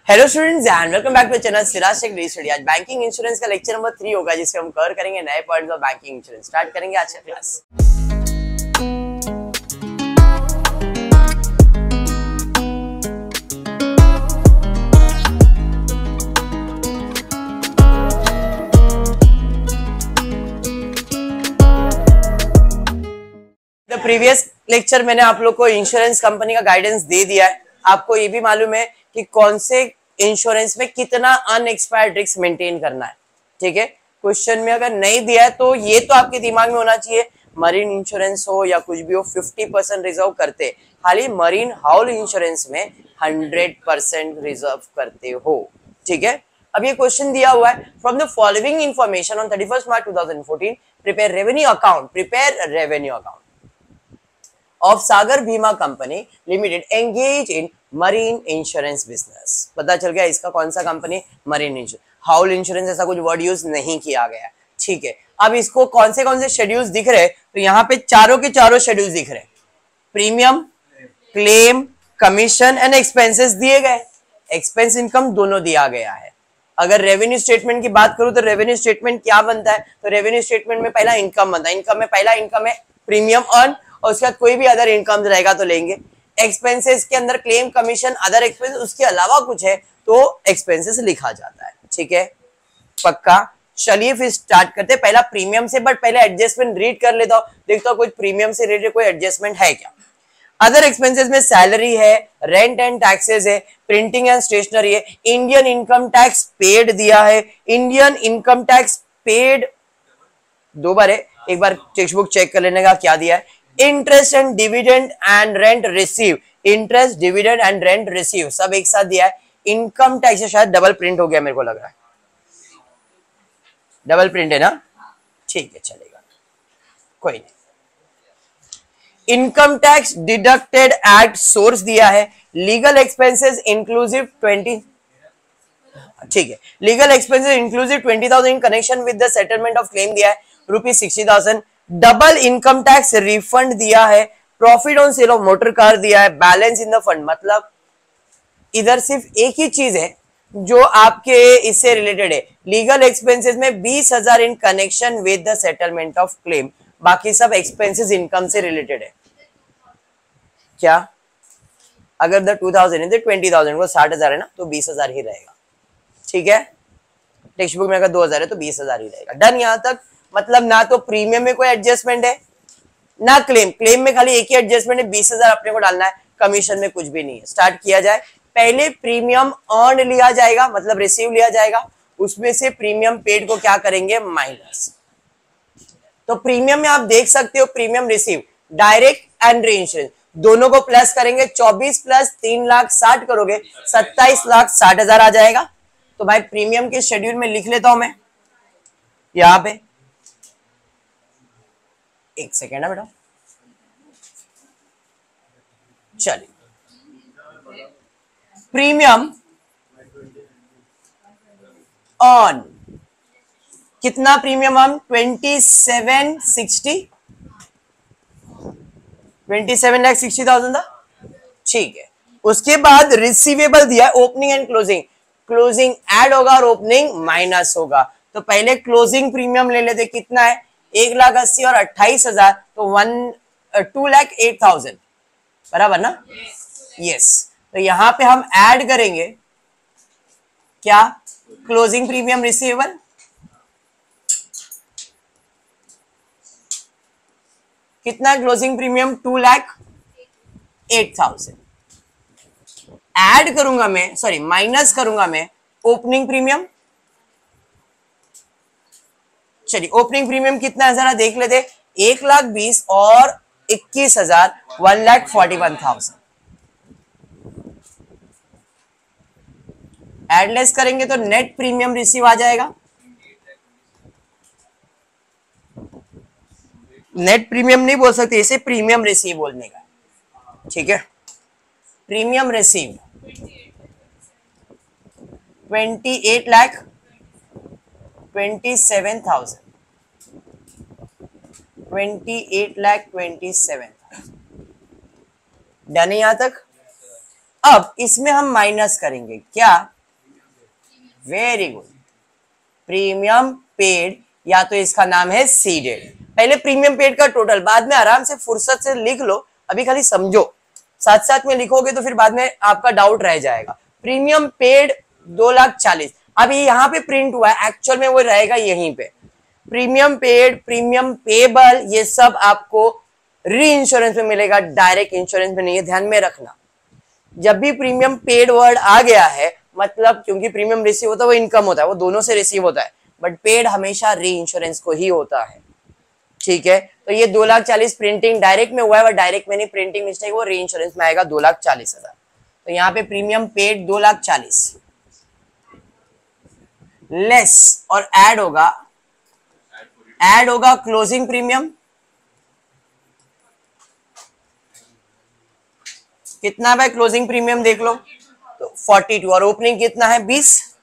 Hello students and welcome back to channel Siraj Shaikh study. आज banking insurance का lecture number 3 होगा जिसमें हम कवर करेंगे नए points of banking insurance. Start करेंगे आज का क्लास। द प्रीवियस लेक्चर मैंने आप लोग को इंश्योरेंस कंपनी का गाइडेंस दे दिया है। आपको ये भी मालूम है कि कौन से इंश्योरेंस में कितना अनएक्सपायर्ड रिस्क मेंटेन करना है। ठीक है, क्वेश्चन में अगर नहीं दिया है तो ये तो आपके दिमाग में होना चाहिए, मरीन इंश्योरेंस हो या कुछ भी हो 50% रिजर्व करते, खाली मरीन हाउल इंश्योरेंस में 100% रिजर्व करते हो। ठीक है, अब ये क्वेश्चन दिया हुआ है, from the following information on 31 March 2014 prepare revenue account of Sagar Bima Company Limited engage in marine insurance business। पता चल गया इसका कौन सा कंपनी, मरीन इंश्योरेंस। हाउल इंश्योरेंस ऐसा कुछ वर्ड यूज नहीं किया गया। ठीक है, अब इसको कौन से शेड्यूल्स दिख रहे हैं, तो यहाँ पे चारों के चारों शेड्यूल्स दिख रहे हैं। Premium, claim, commission and expenses दिए गए, एक्सपेंस इनकम दोनों दिया गया है। अगर रेवेन्यू स्टेटमेंट की बात करूं तो रेवेन्यू स्टेटमेंट क्या बनता है, तो रेवेन्यू स्टेटमेंट में पहला इनकम बनता है। इनकम में पहला इनकम है प्रीमियम अर्न, और उसके बाद कोई भी अदर इनकम रहेगा तो लेंगे। एक्सपेंसेस के अंदर क्लेम, कमीशन, अदर एक्सपेंस, उसके अलावा कुछ है तो एक्सपेंसेस लिखा जाता है। ठीक है, पक्का। चलिए फिर स्टार्ट करते हैं पहला प्रीमियम से, बट पहले एडजस्टमेंट रीड कर लेता हूं, देखता हूं कुछ प्रीमियम से रिलेटेड कोई एडजस्टमेंट है क्या। अदर एक्सपेंसेस में सैलरी है, रेंट एंड टैक्सेस है, प्रिंटिंग एंड स्टेशनरी है, इंडियन इनकम टैक्स पेड दिया है। इंडियन इनकम टैक्स पेड दो बार है, एक बार टेक्स्ट बुक चेक कर लेने का क्या दिया है। Interest and dividend and rent receive, interest, dividend and rent receive सब एक साथ दिया है। इनकम टैक्स से शायद डबल प्रिंट हो गया, मेरे को लग रहा है डबल प्रिंट है ना। ठीक है, चलेगा, कोई नहीं। Income tax deducted at source दिया है। लीगल एक्सपेंसेस इंक्लूसिव 20, ठीक है, legal expenses inclusive 20,000 in connection with the settlement of claim दिया है, ₹60,000। डबल इनकम टैक्स रिफंड दिया है। Profit on sale of motor car दिया है। बैलेंस इन द फंड, मतलब इधर सिर्फ एक ही चीज है जो आपके इससे रिलेटेड है। लीगल एक्सपेंसेस में 20,000 in connection with the settlement of claim, बाकी सब एक्सपेंसेस इनकम से रिलेटेड है। क्या अगर द 2,000 है तो 20,000 को 60,000 है ना, तो 20,000 ही रहेगा। ठीक है, टेक्स्ट बुक में अगर 2,000 है तो 20,000 ही रहेगा। डन यहां तक, मतलब ना तो प्रीमियम में कोई एडजस्टमेंट है ना क्लेम में खाली एक ही एडजस्टमेंट है, 20,000 अपने को डालना है। कमीशन में कुछ भी नहीं है। स्टार्ट किया जाए, पहले प्रीमियम अर्न लिया जाएगा, मतलब रिसीव लिया जाएगा, उसमें से प्रीमियम पेड को क्या करेंगे, माइनस। तो प्रीमियम में आप देख सकते हो premium receive direct and re insurance दोनों को प्लस करेंगे, 24 प्लस 3,60,000 करोगे 27,60,000 आ जाएगा। तो भाई प्रीमियम के शेड्यूल में लिख लेता हूं मैं यहां पे, एक सेकेंड है बेटा। चलिए, प्रीमियम ऑन कितना प्रीमियम हम 27,60,000 था। ठीक है, उसके बाद रिसीवेबल दिया है, opening and closing. Closing add होगा और ओपनिंग माइनस होगा। तो पहले क्लोजिंग प्रीमियम ले लेते, कितना है 1,80,000 और 28,000, तो 2,08,000 बराबर ना। यस, तो यहां पे हम ऐड करेंगे क्या, क्लोजिंग प्रीमियम रिसीवेबल, कितना क्लोजिंग प्रीमियम 2,08,000। ऐड करूंगा मैं, सॉरी माइनस करूंगा मैं ओपनिंग प्रीमियम। चलिए, ओपनिंग प्रीमियम कितना है जरा देख लेते, 1,20,000 और 21,000, 1,41,000। एडलेस करेंगे तो नेट प्रीमियम रिसीव आ जाएगा। नेट प्रीमियम नहीं बोल सकते, इसे प्रीमियम रिसीव बोलने का। ठीक है, प्रीमियम रिसीव 28,27,000, 28,27,000। डन है यहां तक। अब इसमें हम माइनस करेंगे क्या, वेरी गुड। प्रीमियम पेड या तो इसका नाम है सीडेड। पहले प्रीमियम पेड का टोटल, बाद में आराम से फुर्सत से लिख लो, अभी खाली समझो, साथ साथ में लिखोगे तो फिर बाद में आपका डाउट रह जाएगा। प्रीमियम पेड 2,40,000, अभी यहाँ पे प्रिंट हुआ है, एक्चुअल में वो रहेगा यहीं पे। प्रीमियम पेड, प्रीमियम पेबल, ये सब आपको री इंश्योरेंस में मिलेगा, डायरेक्ट इंश्योरेंस में नहीं है, ध्यान में रखना। जब भी प्रीमियम पेड वर्ड आ गया है, मतलब क्योंकि प्रीमियम रिसीव होता है वो इनकम होता है, वो दोनों से रिसीव होता है, बट पेड हमेशा री इंश्योरेंस को ही होता है, ठीक है। तो ये 2,40,000 प्रिंटिंग डायरेक्ट में हुआ है, डायरेक्ट में नहीं, प्रिंटिंग मिस्टेक, वो री इंश्योरेंस में आएगा 2,40,000। तो यहाँ पे प्रीमियम पेड 2,40,000 लेस, और ऐड होगा क्लोजिंग प्रीमियम, कितना भाई क्लोजिंग प्रीमियम देख लो, तो 42, और ओपनिंग कितना है 20,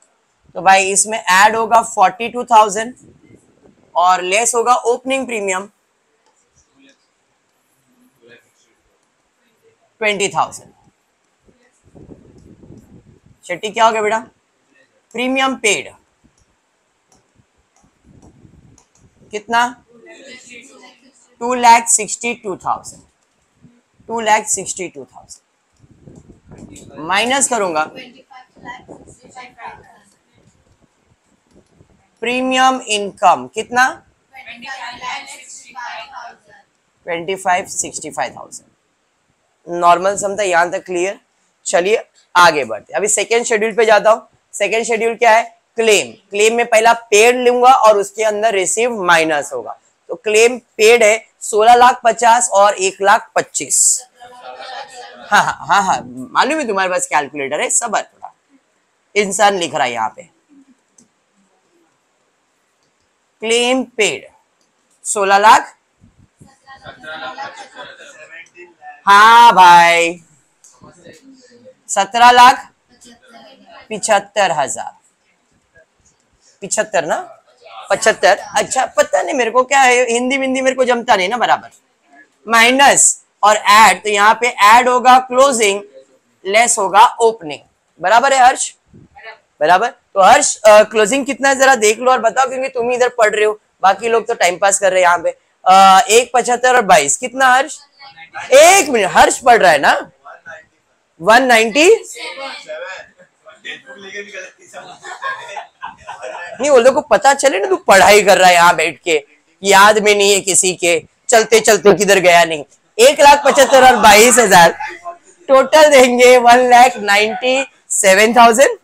तो भाई इसमें ऐड होगा 42,000 और लेस होगा ओपनिंग प्रीमियम 20,000। शेट्टी क्या हो गया बेटा? प्रीमियम पेड कितना? 2,62,000, 2,62,000 माइनस करूंगा प्रीमियम इनकम कितना? 25,65,000। नॉर्मल सम था, यहां तक क्लियर। चलिए आगे बढ़ते, अभी सेकेंड शेड्यूल पे जाता हूं। सेकेंड शेड्यूल क्या है? क्लेम। क्लेम में पहला पेड लूंगा और उसके अंदर रिसीव माइनस होगा, तो क्लेम पेड है 16,50,000 और 1,25,000। हाँ, मालूम है तुम्हारे पास कैलकुलेटर है, सब थोड़ा इंसान लिख रहा है यहाँ पे। क्लेम पेड 16 लाख, हाँ भाई 17,75,000, 75 ना, 75, अच्छा पता नहीं मेरे को, क्या है हिंदी मेरे को जमता नहीं ना बराबर। माइनस और ऐड, तो यहाँ पे ऐड होगा क्लोजिंग, लेस होगा ओपनिंग, बराबर है हर्ष? बराबर। तो हर्ष क्लोजिंग कितना है जरा देख लो और बताओ, क्योंकि तुम ही इधर पढ़ रहे हो, बाकी लोग तो टाइम पास कर रहे हैं यहाँ पे। 1,75 और 22 कितना हर्ष? एक मिनट, हर्ष पढ़ रहा है ना? 190 नहीं, वो लोग को पता चले ना तू पढ़ाई कर रहा है यहाँ बैठ के, याद में नहीं है किसी के, चलते चलते किधर गया नहीं। 1,75,000 और 22,000 टोटल देंगे 1,97,000,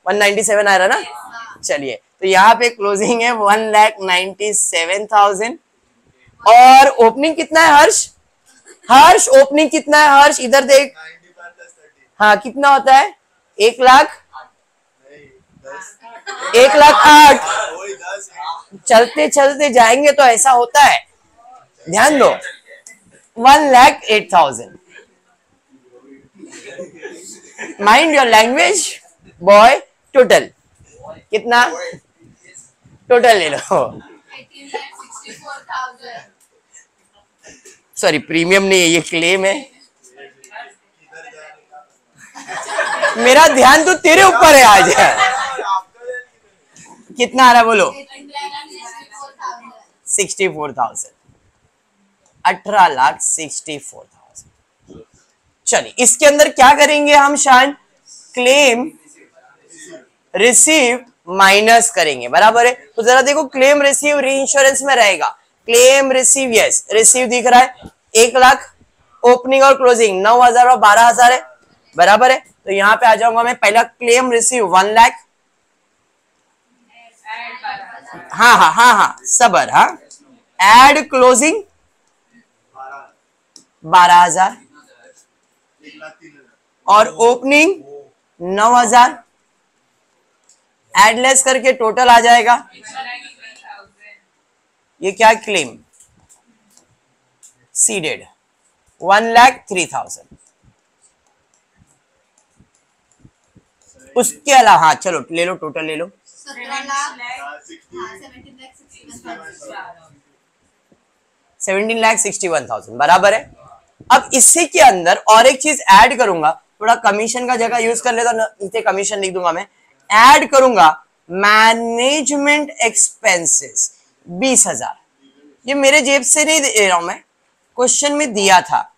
197 आ रहा ना। चलिए, तो यहाँ पे क्लोजिंग है 1,97,000 और ओपनिंग कितना है हर्ष? हर्ष ओपनिंग कितना है हर्ष? इधर देख, हाँ कितना होता है? 1,08,000। चलते चलते जाएंगे तो ऐसा होता है, ध्यान दो। 1,08,000, mind your language boy. Total कितना? टोटल ले लो, सॉरी प्रीमियम नहीं है ये, क्लेम है। मेरा ध्यान तो तेरे ऊपर है आज। कितना आ रहा बोलो? 64,000, 18,64,000। चलिए इसके अंदर क्या करेंगे हम शान? क्लेम रिसीव माइनस करेंगे, बराबर है। तो जरा देखो, क्लेम रिसीव री इंश्योरेंस में रहेगा। क्लेम रिसीव, यस रिसीव दिख रहा है 1,00,000, ओपनिंग और क्लोजिंग 9,000 और 12,000 है, बराबर है। तो यहाँ पे आ जाऊंगा मैं, पहला क्लेम रिसीव 1,00,000, हाँ सबर, हाँ एड क्लोजिंग 12,000 और ओपनिंग 9,000, एडलेस करके टोटल आ जाएगा। ये क्या क्लेम? सीडेड 1,03,000। उसके अलावा हाँ चलो ले लो, टोटल ले लो 17,61,000, बराबर है। अब इससे के अंदर और एक चीज ऐड करूंगा, थोड़ा कमीशन का जगह यूज कर लेता, नीचे कमीशन लिख दूंगा मैं। ऐड करूंगा मैनेजमेंट एक्सपेंसेस 20,000। ये मेरे जेब से नहीं दे रहा हूं मैं, क्वेश्चन में दिया था।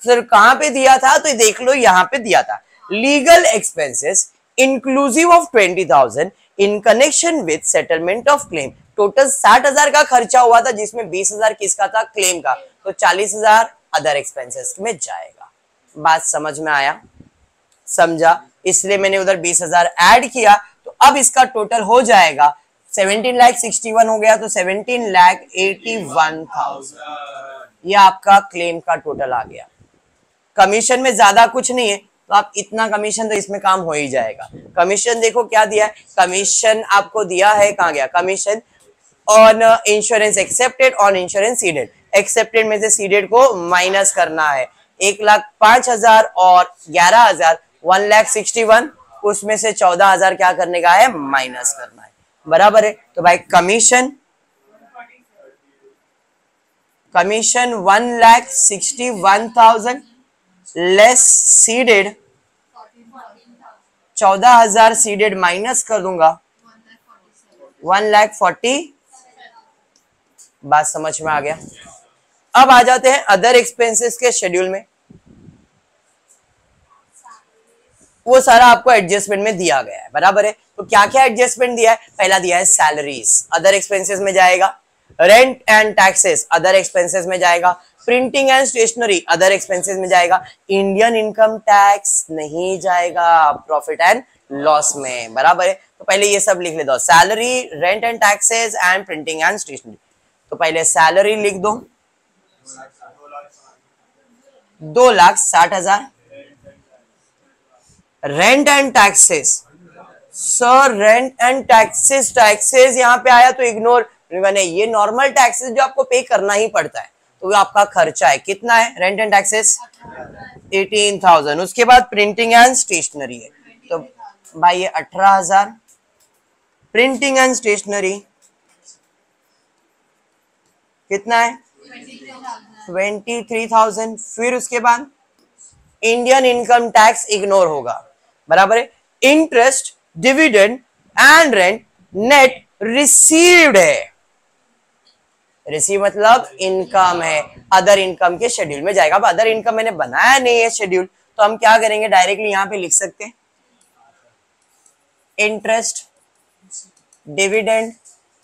सर कहां पे दिया था, तो देख लो यहां पे दिया था। Legal expenses inclusive of 20,000 in connection with settlement of claim. Total 60,000 का खर्चा हुआ था, जिसमें 20,000 किसका था, क्लेम का। तो 40,000 अदर एक्सपेंसेस में जाएगा। बात समझ में आया, समझा, इसलिए मैंने उधर 20,000 ऐड किया। तो अब इसका टोटल हो जाएगा 17,61,000 हो गया, तो 17,81,000 ये आपका क्लेम का टोटल आ गया। कमीशन में ज्यादा कुछ नहीं है, तो आप इतना कमीशन तो इसमें काम हो ही जाएगा। कमीशन देखो क्या दिया है, कमीशन आपको दिया है, कहाँ गया commission on insurance accepted, on insurance seeded. Accepted में से सीडेड को माइनस करना है। 1,05,000 और 11,000 1,61,000, उसमें से 14,000 क्या करने का है, माइनस करना है। बराबर है। तो भाई commission 1,61,000 less seeded 14,000 seeded minus कर दूंगा 1,40,000। बात समझ में आ गया। अब आ जाते हैं अदर एक्सपेंसेस के शेड्यूल में। वो सारा आपको एडजस्टमेंट में दिया गया है, बराबर है। तो क्या क्या एडजस्टमेंट दिया है, पहला दिया है सैलरीज, अदर एक्सपेंसेस में जाएगा। Rent and taxes other expenses में जाएगा। Printing and stationery other expenses में जाएगा। इंडियन इनकम टैक्स नहीं जाएगा प्रॉफिट एंड लॉस में, बराबर है। तो पहले ये सब लिख ले दो, salary, rent and taxes and printing and stationery. तो पहले सैलरी लिख दो 2,60,000। Rent and taxes, sir rent and taxes, taxes यहां पे आया तो इग्नोर, मैंने ये नॉर्मल टैक्सेस जो आपको पे करना ही पड़ता है, तो वो आपका खर्चा है। कितना है रेंट एंड टैक्सेस, 18,000। उसके बाद प्रिंटिंग एंड स्टेशनरी है, तो भाई ये 18,000। प्रिंटिंग एंड स्टेशनरी कितना है, 23,000। फिर उसके बाद इंडियन इनकम टैक्स इग्नोर होगा, बराबर है। Interest, dividend and rent net received है, रिसीव मतलब इनकम है, अदर इनकम के शेड्यूल में जाएगा। अब अदर इनकम मैंने बनाया नहीं है शेड्यूल, तो हम क्या करेंगे, डायरेक्टली यहां पे लिख सकते हैं इंटरेस्ट, डिविडेंड,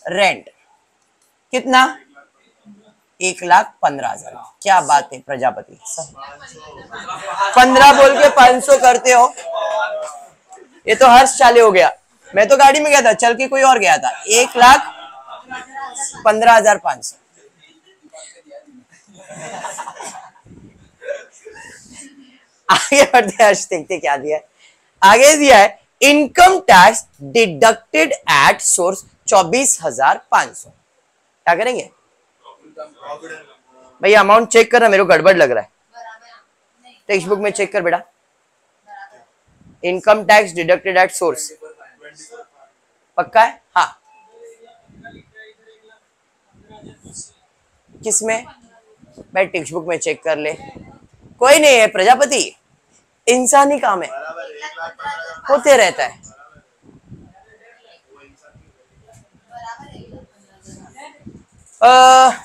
रेंट। कितना, 1,15,000। क्या बात है प्रजापति, 15 बोल के 500 करते हो, ये तो हर्ष चाले हो गया। मैं तो गाड़ी में गया था, चल के कोई और गया था। 1,15,500। आगे बढ़ते हर्ष, देखते क्या दिया है। आगे दिया है income tax deducted at source 24,500। क्या करेंगे भैया, अमाउंट चेक करना, मेरे को गड़बड़ लग रहा है। टेक्स्ट बुक में चेक कर बेटा। Income tax deducted at source पक्का है, हाँ। किसमें भाई, टेक्स्ट बुक में चेक कर ले, कोई नहीं है प्रजापति, इंसानी काम है, होते रहता है।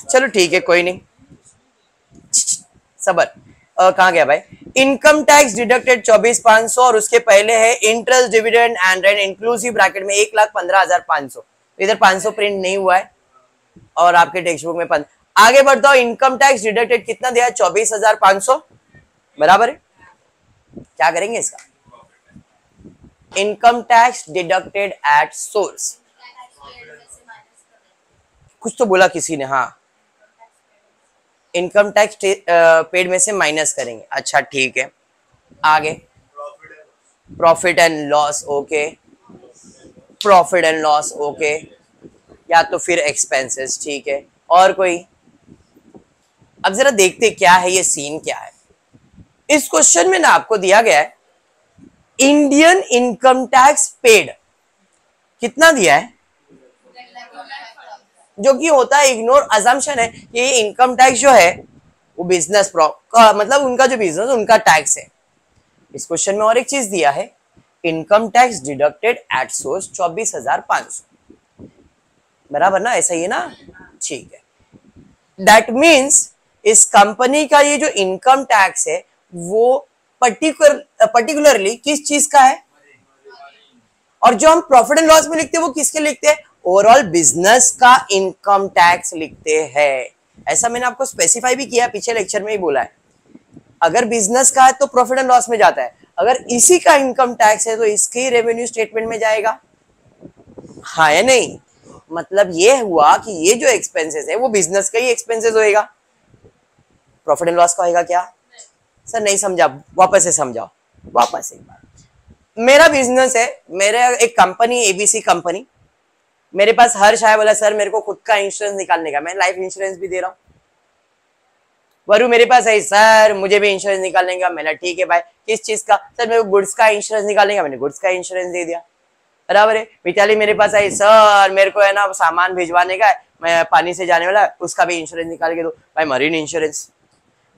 चलो ठीक है, कोई नहीं, सबर। कहाँ गया भाई, इनकम टैक्स डिडक्टेड 24,500 और उसके पहले है interest, dividend and rent inclusive bracket में 1,15,500। इधर 500 प्रिंट नहीं हुआ है और आपके टेक्स्ट बुक में 5। आगे बढ़ता हूं, इनकम टैक्स डिडक्टेड कितना दिया है, 24,500, बराबर है। क्या करेंगे इसका, income tax deducted at source, कुछ तो बोला किसी ने, हाँ, इनकम टैक्स पेड में से माइनस करेंगे। अच्छा ठीक है, आगे profit and loss, okay, profit and loss, okay, या तो फिर एक्सपेंसेस, ठीक है। और कोई, अब जरा देखते क्या है ये सीन, क्या है इस क्वेश्चन में ना। आपको दिया गया है इंडियन इनकम टैक्स पेड, कितना दिया है, जो कि होता है इग्नोर, अजम्पशन है कि ये इनकम टैक्स जो है वो बिजनेस मतलब उनका जो बिजनेस उनका टैक्स है। इस क्वेश्चन में और एक चीज दिया है, income tax deducted at source 24,500, बराबर ना, ऐसा ही है ना, ठीक है। दैट मीन्स इस कंपनी का ये जो इनकम टैक्स है वो पर्टिकुलरली किस चीज का है, और जो हम प्रॉफिट एंड लॉस में लिखते हैं वो किसके लिखते हैं, ओवरऑल बिजनेस का इनकम टैक्स लिखते हैं। ऐसा मैंने आपको स्पेसिफाई भी किया, पीछे लेक्चर में ही बोला है, अगर बिजनेस का है तो प्रॉफिट एंड लॉस में जाता है, अगर इसी का इनकम टैक्स है तो इसके रेवेन्यू स्टेटमेंट में जाएगा, हाँ या नहीं। मतलब ये हुआ कि ये जो एक्सपेंसेस है वो बिजनेस का ही एक्सपेंसेस होएगा, प्रॉफिट एंड लॉस का होएगा क्या? सर नहीं समझा, वापस से समझाओ, वापस एक बार। मेरा बिजनेस है, मेरे एक कंपनी एबीसी कंपनी, मेरे पास हर्ष आया, बोला सर मेरे को खुद का इंश्योरेंस निकालने का, मैं लाइफ इंश्योरेंस भी दे रहा हूँ। वरु मेरे पास है, सर मुझे भी इंश्योरेंस निकालने का, मैंने ठीक है भाई किस चीज का, सर मेरे को गुड्स का इंश्योरेंस निकालने का, मैंने गुड्स का इंश्योरेंस दे दिया, बराबर है। मिताली मेरे पास आई, सर मेरे को है ना सामान भिजवाने का है, मैं पानी से जाने वाला, उसका भी इंश्योरेंस निकाल के दो भाई, मरीन इंश्योरेंस।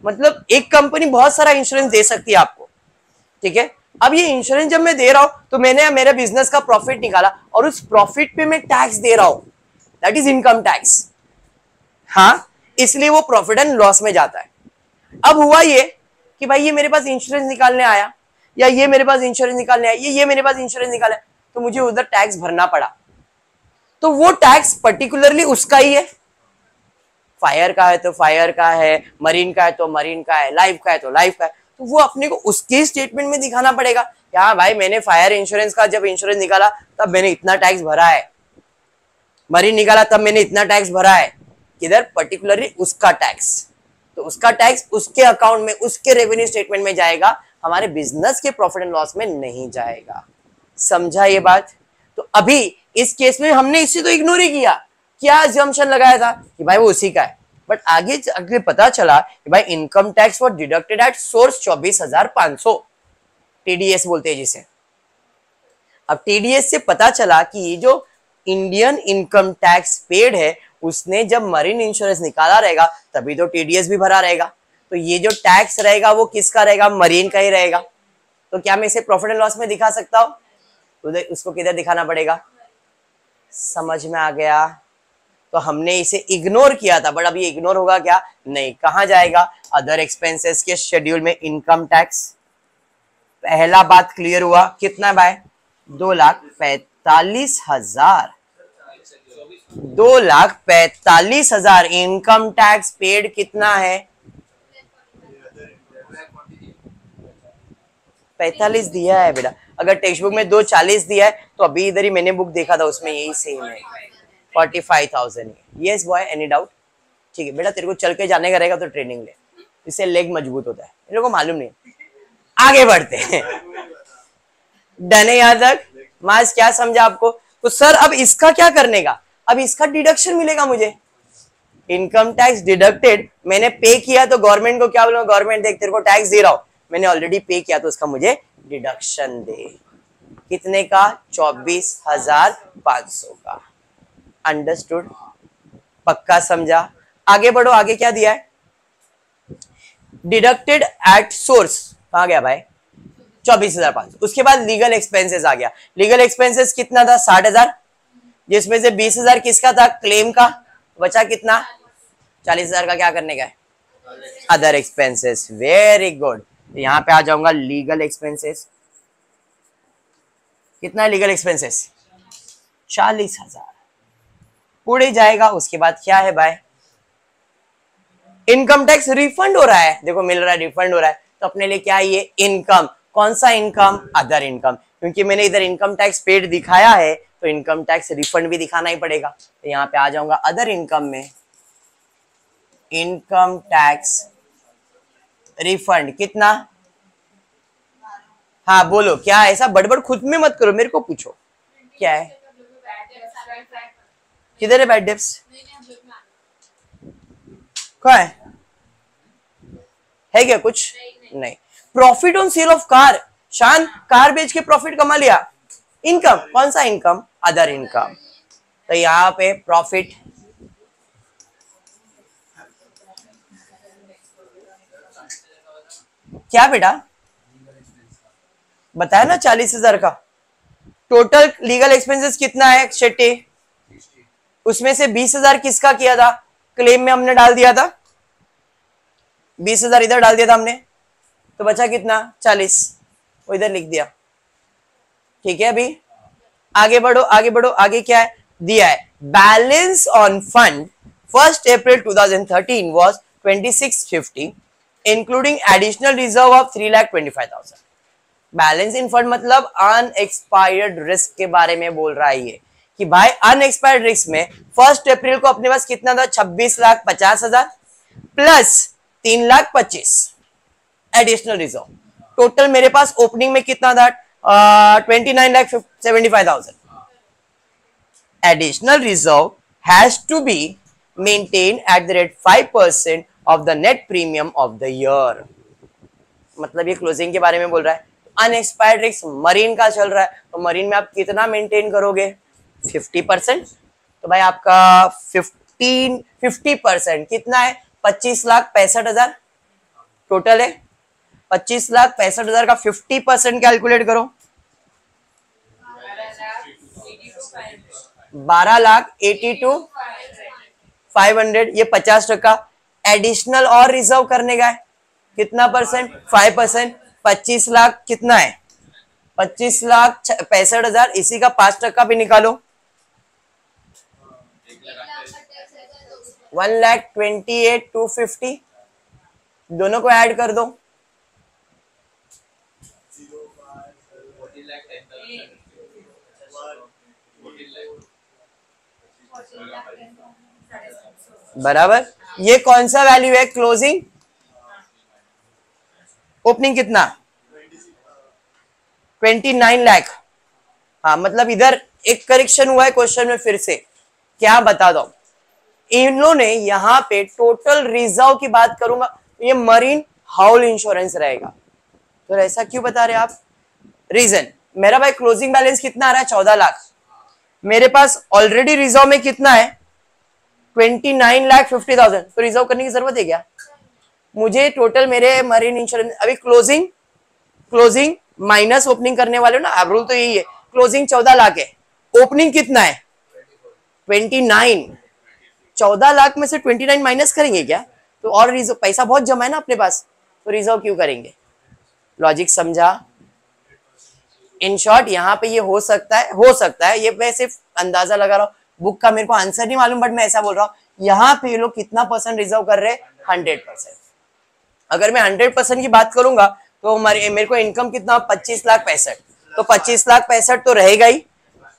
मतलब एक कंपनी बहुत सारा इंश्योरेंस दे सकती है आपको, ठीक है। अब ये इंश्योरेंस जब मैं दे रहा हूं तो मैंने मेरे बिजनेस का प्रॉफिट निकाला और उस प्रॉफिट पे मैं टैक्स दे रहा हूं, दैट इज इनकम टैक्स, हाँ, इसलिए वो प्रॉफिट एंड लॉस में जाता है। अब हुआ ये कि भाई ये मेरे पास इंश्योरेंस निकालने आया, या ये मेरे पास इंश्योरेंस निकालने आया, ये मेरे पास इंश्योरेंस निकाला, तो मुझे उधर टैक्स भरना पड़ा, तो वो टैक्स पर्टिकुलरली उसका ही है, फायर का है तो फायर का है, मरीन का है तो मरीन का है, लाइफ का है तो लाइफ का है, तो वो अपने को उसके स्टेटमेंट में दिखाना पड़ेगा, क्या भाई मैंने फायर इंश्योरेंस का जब इंश्योरेंस निकाला तब मैंने इतना टैक्स भरा है, मरीन निकाला तब मैंने इतना टैक्स भरा है, किधर पर्टिकुलरली उसका टैक्स, तो उसका टैक्स उसके अकाउंट में, उसके रेवेन्यू स्टेटमेंट में जाएगा, हमारे बिजनेस के प्रॉफिट एंड लॉस में नहीं जाएगा। समझा ये बात? तो अभी इस केस में हमने इसे तो इग्नोर ही किया, क्या अजम्पशन लगाया था कि भाई वो उसी का है, बट आगे पता चला कि भाई income tax was deducted at source 24,500, TDS बोलते हैं जिसे। अब टीडीएस से पता चला कि ये जो इंडियन इनकम टैक्स पेड है उसने जब मरीन इंश्योरेंस निकाला रहेगा तभी तो टीडीएस भी भरा रहेगा, तो ये जो टैक्स रहेगा वो किसका रहेगा, मरीन का ही रहेगा। तो क्या मैं इसे प्रॉफिट एंड लॉस में दिखा सकता हूँ? उधर उसको किधर दिखाना पड़ेगा? समझ में आ गया? तो हमने इसे इग्नोर किया था, बट अब ये इग्नोर होगा क्या? नहीं, कहां जाएगा? अदर एक्सपेंसेस के शेड्यूल में इनकम टैक्स। पहला बात क्लियर हुआ, कितना भाई? 2,45,000, 2,45,000 इनकम टैक्स पेड कितना है? 45 दिया है बेटा, अगर टेक्स्ट बुक में 2,40 दिया है तो अभी इधर ही मैंने बुक देखा था उसमें यही सेम है, 45,000। Yes boy, any doubt? ठीक है बेटा, तेरे को चल के जाने का रहेगा तो ट्रेनिंग ले, इससे लेग मजबूत होता है, मेरे को मालूम नहीं। आगे बढ़ते हैं, डन है यहाँ तक? मास क्या समझा आपको? तो सर अब इसका क्या करने का? अब इसका डिडक्शन मिलेगा मुझे, इनकम टैक्स डिडक्टेड, मैंने पे किया तो गवर्नमेंट को क्या बोलूंगा, गवर्नमेंट देख तेरे को टैक्स दे रहा हूं, मैंने ऑलरेडी पे किया तो उसका मुझे डिडक्शन दे। कितने का? 24,500 का। अंडरस्टूड? पक्का समझा? आगे बढ़ो, आगे क्या दिया है? डिडक्टेड एट सोर्स, कहां गया भाई? 24,500। उसके बाद लीगल एक्सपेंसेस आ गया, लीगल एक्सपेंसेस कितना था? 60,000, जिसमें से 20,000 किसका था? क्लेम का। बचा कितना? 40,000 का क्या करने का है? Other expenses. वेरी गुड, यहां पे आ जाऊंगा लीगल एक्सपेंसेस। कितना है लीगल एक्सपेंसेस? 40,000 पूरे जाएगा। उसके बाद क्या है भाई? इनकम टैक्स रिफंड हो रहा है, देखो मिल रहा है, रिफंड हो रहा है, तो अपने लिए क्या है ये? इनकम। कौन सा इनकम? अदर इनकम, क्योंकि मैंने इधर इनकम टैक्स पेड दिखाया है तो इनकम टैक्स रिफंड भी दिखाना ही पड़ेगा, तो यहाँ पे आ जाऊंगा अदर इनकम में, इनकम टैक्स रिफंड। कितना? हाँ बोलो, क्या? ऐसा बड़बड़ खुद में मत करो, मेरे को पूछो क्या है। किधर है बैड डेप्स? क्या है क्या कुछ? नहीं। Profit on sale of car, शान कार बेच के प्रॉफिट कमा लिया, इनकम। कौन सा इनकम? Other income. तो यहाँ पे प्रॉफिट, क्या बेटा? बताया ना 40,000 का। टोटल लीगल एक्सपेंसेस कितना है शेट्टी? उसमें से 20,000 किसका किया था? क्लेम में हमने डाल दिया था, 20,000 इधर डाल दिया था हमने, तो बचा कितना? 40, वो इधर लिख दिया। ठीक है, अभी आगे बढ़ो आगे बढ़ो। आगे क्या है दिया है? Balance on fund 1 April 2013 was 2650 including additional reserve of 3,25,000। Balance in fund मतलब अनएक्सपायर्ड रिस्क के बारे में बोल रहा है ये, कि भाई अनएक्सपायर्ड रिस्क में 1 अप्रैल को अपने पास कितना था? 26,50,000 प्लस 3,25,000 एडिशनल रिजर्व। टोटल मेरे पास ओपनिंग में कितना था? 29,75,000। Additional reserve has to be maintained at the rate 5% of the net premium of the year। मतलब ये क्लोजिंग के बारे में बोल रहा है। अनएक्सपायर्ड रिस्क मरीन का चल रहा है, तो मरीन में आप कितना मेंटेन करोगे? 50%। तो भाई आपका 50% कितना है? 25,65,000 टोटल है। 25,65,000 का 50% कैलकुलेट करो, 12,82,500। ये 50%। एडिशनल और रिजर्व करने का है कितना परसेंट? 5%। 25 लाख कितना है? 25,65,000। इसी का 5% भी निकालो, 1,28,250। दोनों को ऐड कर दो, बराबर। ये कौन सा वैल्यू है? क्लोजिंग। ओपनिंग कितना? 29 लाख। हाँ, मतलब इधर एक करेक्शन हुआ है क्वेश्चन में फिर से। क्या बता दो, इन्होंने यहाँ पे टोटल रिजर्व की बात करूंगा, ये मरीन हाउल इंश्योरेंस रहेगा। तो ऐसा क्यों बता रहे आप? रीजन, मेरा भाई क्लोजिंग बैलेंस कितना आ रहा है? 14 लाख। मेरे पास ऑलरेडी रिजर्व में कितना है? 29,50,000। तो रिजर्व करने की जरूरत है क्या? मुझे टोटल मेरे मरीन इंश्योरेंस अभी क्लोजिंग माइनस ओपनिंग करने वाले हो ना, अब रूल तो यही है। क्लोजिंग 14 लाख है, ओपनिंग कितना है? 29। 14 लाख में से 29 माइनस करेंगे क्या? तो और रिजर्व, पैसा बहुत जमा है ना अपने पास, तो रिजर्व क्यों करेंगे? लॉजिक समझा? इन शॉर्ट यहाँ पे ये हो सकता है, ये मैं सिर्फ अंदाजा लगा रहा हूँ, बुक का मेरे को आंसर नहीं मालूम, बट मैं ऐसा बोल रहा हूँ यहाँ पे ये लोग कितना परसेंट रिजर्व कर रहे हैं? 100%। अगर मैं 100% की बात करूंगा तो मेरे को इनकम कितना? 25,65,000। तो 25,65,000 तो रहेगा ही,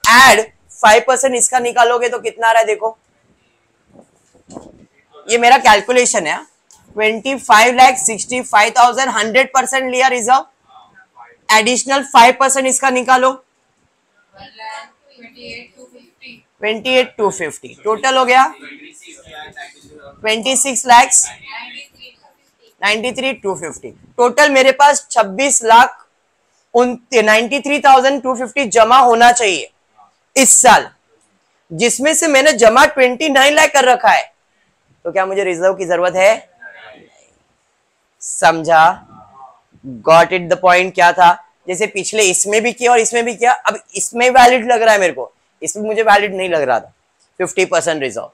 एड 5% इसका निकालोगे तो कितना आ रहा है? देखो, ये मेरा कैलकुलेशन है। 25,65,000 100% लिया रिजर्व, एडिशनल 5% इसका निकालो, 28,250। टोटल हो गया 26,93,250। टोटल मेरे पास 93,250 जमा होना चाहिए इस साल, जिसमें से मैंने जमा 29 लाख कर रखा है। तो क्या मुझे रिजर्व की जरूरत है? समझा? Got it the point? क्या था? जैसे पिछले इसमें भी किया और इसमें भी किया, अब इसमें वैलिड लग रहा है मेरे को, इसमें मुझे वैलिड नहीं लग रहा था 50% रिजर्व।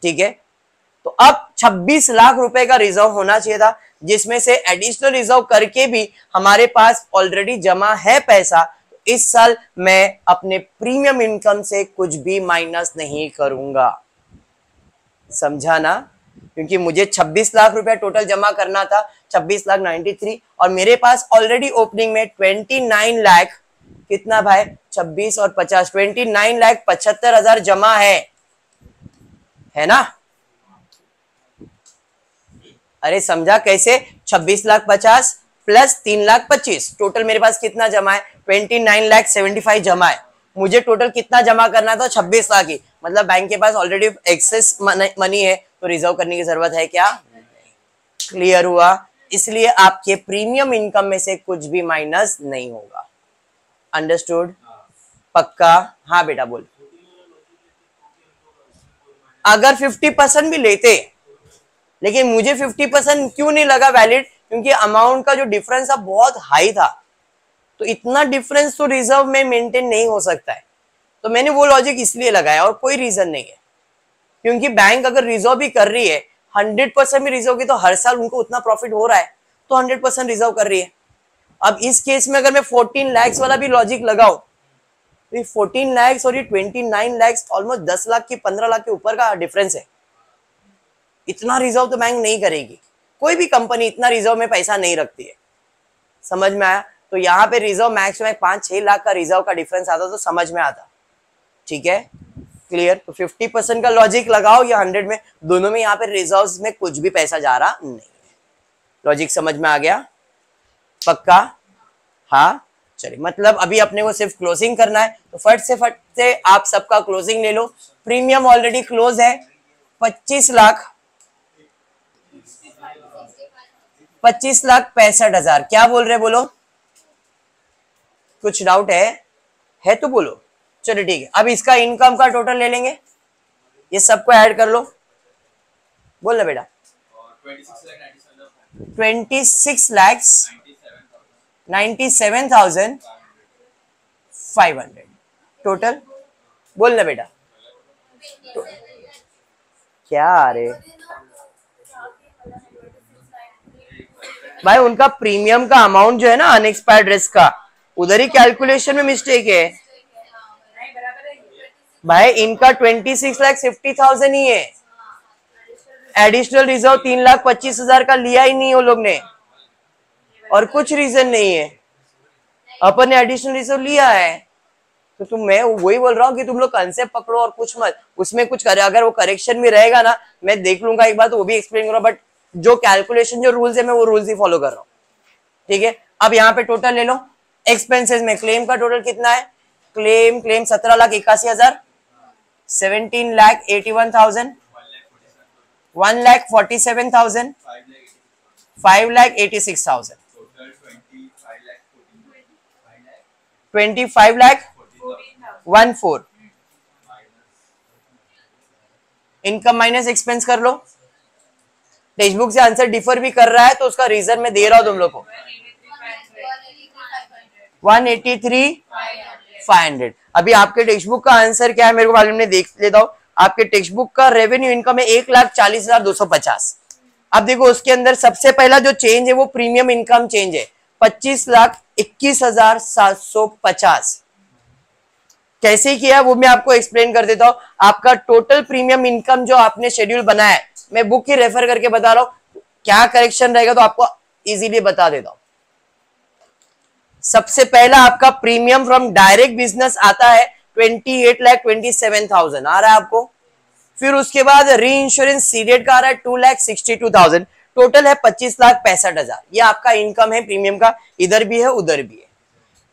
ठीक है, तो अब 26 लाख रुपए का रिजर्व होना चाहिए था, जिसमें से एडिशनल रिजर्व करके भी हमारे पास ऑलरेडी जमा है पैसा। इस साल मैं अपने प्रीमियम इनकम से कुछ भी माइनस नहीं करूंगा। समझा ना? क्योंकि मुझे 26 लाख रुपया टोटल जमा करना था, 26,93,000, और मेरे पास ऑलरेडी ओपनिंग में 29 लाख, कितना भाई? 26 और 50, 29,75,000 जमा है ना? अरे समझा कैसे? 26,50,000 प्लस 3,25,000, टोटल मेरे पास कितना जमा है? 29,75,000 जमा है। मुझे टोटल कितना जमा करना था? 26 लाख ही। मतलब बैंक के पास ऑलरेडी एक्सेस मनी है, तो रिजर्व करने की जरूरत है क्या? क्लियर हुआ? इसलिए आपके प्रीमियम इनकम में से कुछ भी माइनस नहीं होगा। अंडरस्टूड? पक्का? हाँ बेटा बोल। अगर 50% भी लेते, लेकिन मुझे 50% क्यों नहीं लगा वैलिड? क्योंकि अमाउंट का जो डिफरेंस था बहुत हाई था, तो इतना डिफरेंस तो रिजर्व में मेंटेन नहीं हो सकता है। तो मैंने वो लॉजिक इसलिए लगाया और कोई रीजन नहीं है, क्योंकि बैंक अगर रिजर्व भी कर रही है 100% भी रिजर्व की, तो हर साल उनको उतना प्रॉफिट हो रहा है, तो 100% रिजर्व कर रही है। अब इस केस में अगर मैं 14 लाख वाला भी लॉजिक लगाऊं, तो ये 14 लाख और ये 29 लाख ऑलमोस्ट 10 लाख की 15 लाख के ऊपर का डिफरेंस है। इतना रिजर्व तो बैंक नहीं करेगी, कोई भी कंपनी इतना रिजर्व में पैसा नहीं रखती है। समझ में आया? तो यहाँ पे रिजर्व मैक्स में 5-6 लाख का रिजर्व का डिफरेंस आता तो समझ में आता। ठीक है, क्लियर? तो 50% का लॉजिक लगाओ या 100 में, दोनों में यहाँ पे रिजर्व्स में कुछ भी पैसा जा रहा नहीं है। लॉजिक समझ में आ गया? पक्का? हाँ, चलिए, मतलब अभी अपने को सिर्फ क्लोजिंग करना है, तो फट से आप सबका क्लोजिंग ले लो। प्रीमियम ऑलरेडी क्लोज है 25,65,000। क्या बोल रहे बोलो? कुछ डाउट है तो बोलो। चलो ठीक है, अब इसका इनकम का टोटल ले लेंगे, ये सबको ऐड कर लो। बोल ना बेटा। 26,97,500 टोटल। बोल ना बेटा। क्या अरे भाई, उनका प्रीमियम का अमाउंट जो है ना अनएक्सपायर्ड रिस्क का, उधर ही कैलकुलेशन में मिस्टेक है भाई। इनका 26,50,000 ही है, एडिशनल रिजर्व 3,25,000 का लिया ही नहीं वो लोग ने, और कुछ रीजन नहीं है। अपन ने एडिशनल रिजर्व लिया है, तो मैं वही बोल रहा हूँ कि तुम लोग कंसेप्ट पकड़ो और कुछ मत, उसमें कुछ करे। अगर वो करेक्शन भी रहेगा ना, मैं देख लूंगा एक बार, तो वो भी एक्सप्लेन करूंगा, बट जो कैलकुलेशन जो रूल्स है मैं वो रूल्स ही फॉलो कर रहा हूँ। ठीक है, अब यहाँ पे टोटल ले लो। एक्सपेंसेस में क्लेम का टोटल कितना है? क्लेम 17,81,000, 17,81,000, 1,47,000, 5,86,000, 25,14,000। इनकम माइनस एक्सपेंस कर लो। टेक्स्ट बुक से आंसर डिफर भी कर रहा है तो उसका रीजन मैं दे रहा हूं तुम लोग को। 183,500। अभी आपके टेक्स्ट बुक का आंसर क्या है मेरे को मालूम नहीं, देख लेता हूं। आपके टेक्स्ट बुक का रेवेन्यू इनकम है 1,40,250। अब देखो उसके अंदर सबसे पहला जो चेंज है वो प्रीमियम इनकम चेंज है 25,21,750। कैसे किया वो मैं आपको एक्सप्लेन कर देता हूं। आपका टोटल प्रीमियम इनकम जो आपने शेड्यूल बनाया है, मैं बुक ही रेफर करके बता रहा हूं, क्या करेक्शन रहेगा तो आपको इजीली बता देता हूं। सबसे पहला आपका प्रीमियम फ्रॉम डायरेक्ट बिजनेस आता है 28,27,000 आ रहा है आपको। फिर उसके बाद री इंश्योरेंस सीडेड का आ रहा है 2,62,000। टोटल है 25,65,000। ये आपका इनकम है प्रीमियम का, इधर भी है उधर भी है।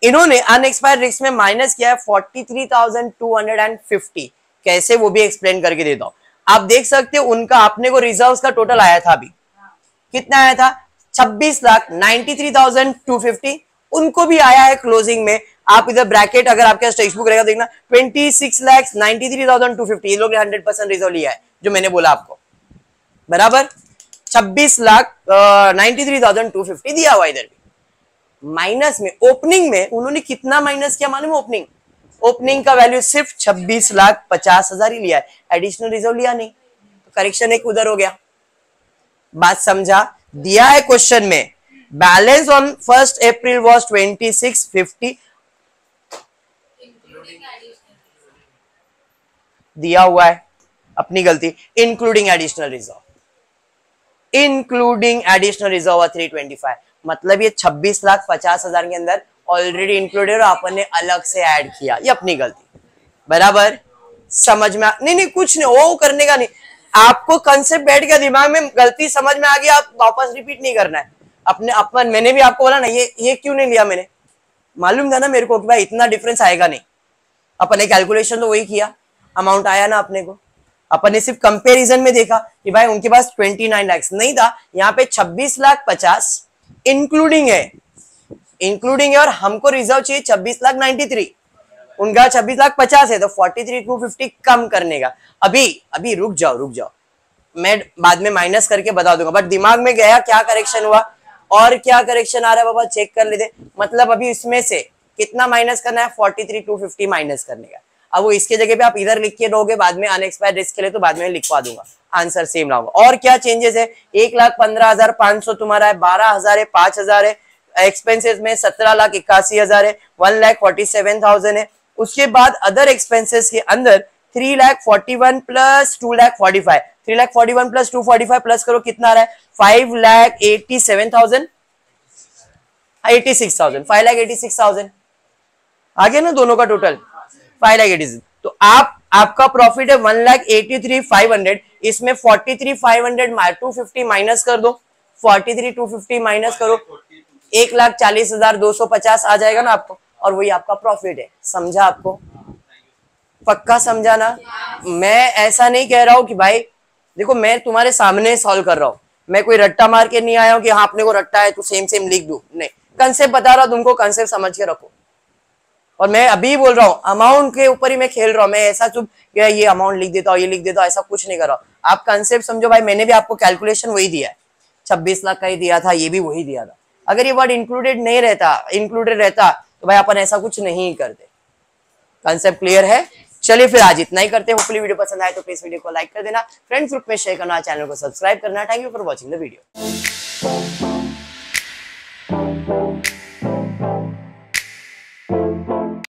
इन्होंने अनएक्सपायर्ड रिस्क में माइनस किया है 43,250। कैसे वो भी एक्सप्लेन करके देता हूं। आप देख सकते हो उनका अपने को रिजर्व्स का टोटल आया था अभी, कितना आया था? 26,93,250। उनको भी आया है क्लोजिंग में। आप इधर ब्रैकेट अगर आपके टेक्स्ट बुक रहेगा देखना 26,93,250। ये लोग ने 100% रिजर्व लिया है जो मैंने बोला आपको, बराबर 26,93,250 दिया हुआ इधर भी। माइनस में ओपनिंग में उन्होंने कितना माइनस किया मालूम? ओपनिंग का वैल्यू सिर्फ 26,50,000 ही लिया है, एडिशनल रिजर्व लिया नहीं, तो करेक्शन एक उधर हो गया। बात समझा? दिया है क्वेश्चन में, बैलेंस ऑन 1 अप्रैल वाज 2650, दिया हुआ है, अपनी गलती, इंक्लूडिंग एडिशनल रिजर्व, 325। मतलब ये 26,50,000 के अंदर ऑलरेडी इंक्लूडेड और अपन ने अलग से ऐड किया, ये अपनी गलती। बराबर समझ में नहीं कुछ नहीं वो करने का नहीं, आपको कंसेप्ट बैठ गया दिमाग में, गलती समझ में आ गया, आप वापस रिपीट नहीं करना है। अपन मैंने भी आपको बोला ना, ये क्यों नहीं लिया, मैंने मालूम था ना मेरे को कि भाई इतना डिफरेंस आएगा नहीं। अपन ने कैलकुलेशन तो वही किया, अमाउंट आया ना अपने को। अपन ने सिर्फ कंपैरिजन में देखा कि भाई उनके पास 29 लाख नहीं था, यहाँ पे 26,50,000 इंक्लूडिंग है और हमको रिजर्व चाहिए 26,93,000। उनका 26,50,000 है तो 43,250 कम करने का। अभी रुक जाओ, मैं बाद में माइनस करके बता दूंगा, बट दिमाग में गया क्या करेक्शन हुआ। और क्या करेक्शन आ रहा है बाबा चेक कर लेते। मतलब अभी इसमें से कितना माइनस करना है 43,250 माइनस करने का। अब वो इसके जगह पे आप इधर लिख के दोगे बाद में अनएक्सपायर्ड रिस्क के लिए तो बाद में लिखवा दूंगा, आंसर सेम रहा होगा। और क्या चेंजेस है 1,15,500 तुम्हारा है, 12,000 है, 5,000 है, एक्सपेंसेस में 17,81,000 है, 1,47,000 है। उसके बाद अदर एक्सपेंसेस के अंदर 3,41,000 प्लस 2,45,000, 3,41,000 प्लस 245 प्लस करो कितना आ रहा है 5,87,000, 86,000, 5,86,000 आ गया ना दोनों का टोटल 5,86,000। तो आपका प्रॉफिट है 1,83,500, इसमें 43,500 250 माइनस कर दो, 43,250 माइनस करो 1,40,250 आ जाएगा ना आपको, और वही आपका प्रॉफिट है। समझा आपको? पक्का समझा ना? मैं ऐसा नहीं कह रहा हूं कि भाई देखो मैं तुम्हारे सामने सॉल्व कर रहा हूं, मैं कोई रट्टा मार के नहीं आया हूं कि हाँ अपने को रट्टा है तो सेम सेम लिख दू, नहीं, कंसेप्ट बता रहा हूं तुमको, कंसेप्ट समझ के रखो। और मैं अभी बोल रहा हूं अमाउंट के ऊपर ही मैं खेल रहा हूं, मैं ऐसा चुप ये अमाउंट लिख देता हूं ये लिख देता हूं ऐसा कुछ नहीं कर रहा हूं। आप कंसेप्ट समझो भाई, मैंने भी आपको कैलकुलेशन वही दिया है, 26 लाख का ही दिया था, ये भी वही दिया था। अगर ये वर्ड इंक्लूडेड रहता तो भाई अपन ऐसा कुछ नहीं करते। कंसेप्ट क्लियर है? चलिए फिर आज इतना ही करते हैं। होपफुली वीडियो पसंद आए तो प्लीज वीडियो को लाइक कर देना, फ्रेंड्स ग्रुप में शेयर करना, चैनल को सब्सक्राइब करना। Thank you for watching the video.